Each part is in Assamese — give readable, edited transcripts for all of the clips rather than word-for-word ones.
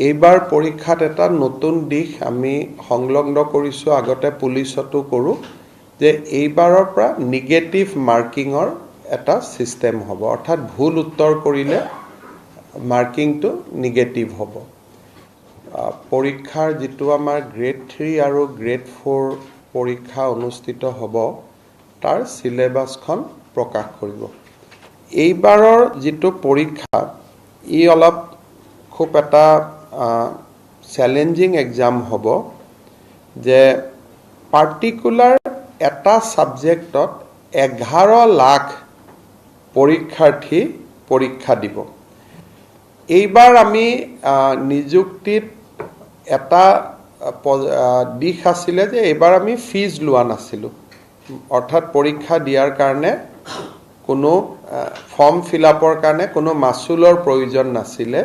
এইবাৰ পৰীক্ষাত এটা নতুন দিশ আমি সংলগ্ন কৰিছোঁ, আগতে পুলিচতো কৰোঁ, যে এইবাৰৰ পৰা নিগেটিভ মাৰ্কিঙৰ এটা ছিষ্টেম হ'ব, অৰ্থাৎ ভুল উত্তৰ কৰিলে মাৰ্কিংটো নিগেটিভ হ'ব। পৰীক্ষাৰ যিটো আমাৰ গ্ৰেড 3 আৰু গ্ৰেড 4 পৰীক্ষা অনুষ্ঠিত হ'ব, তাৰ চিলেবাছখন প্ৰকাশ কৰিব। এইবাৰৰ যিটো পৰীক্ষা, ই অলপ খুব এটা চেলেঞ্জিং এক্সাম হ'ব, যে পাৰ্টিকুলাৰ এটা ছাবজেক্টত 11 লাখ পৰীক্ষাৰ্থী পৰীক্ষা দিব। এইবাৰ আমি নিযুক্তিত এটা দিশ আছিলে যে এইবাৰ আমি ফিজ লোৱা নাছিলোঁ, অৰ্থাৎ পৰীক্ষা দিয়াৰ কাৰণে কোনো ফৰ্ম ফিল আপৰ কাৰণে কোনো মাচুলৰ প্ৰয়োজন নাছিলে,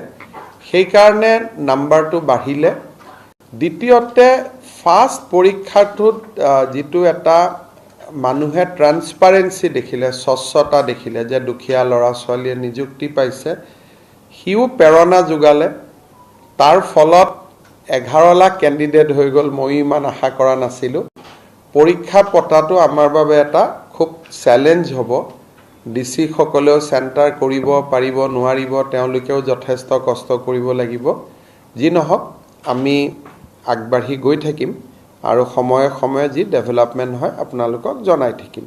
সেইকাৰণে নাম্বাৰটো বাঢ়িলে। দ্বিতীয়তে ফাৰ্ষ্ট পৰীক্ষাটোত যিটো এটা মানুহে ট্ৰান্সপাৰেঞ্চি দেখিলে, স্বচ্ছতা দেখিলে, যে দুখীয়া ল'ৰা ছোৱালীয়ে নিযুক্তি পাইছে, সিও প্ৰেৰণা যোগালে। তাৰ ফলত 11 লাখ কেণ্ডিডেট হৈ গ'ল, মই ইমান আশা কৰা নাছিলোঁ। পৰীক্ষা পতাটো আমাৰ বাবে এটা খুব চেলেঞ্জ হ'ব। DC সকলেও চেণ্টাৰ কৰিব পাৰিব নোৱাৰিব, তেওঁলোকেও যথেষ্ট কষ্ট কৰিব লাগিব। যি নহওক, আমি আগবাঢ়ি গৈ থাকিম আৰু সময়ে সময়ে যি ডেভেলপমেণ্ট হয় আপোনালোকক জনাই থাকিম।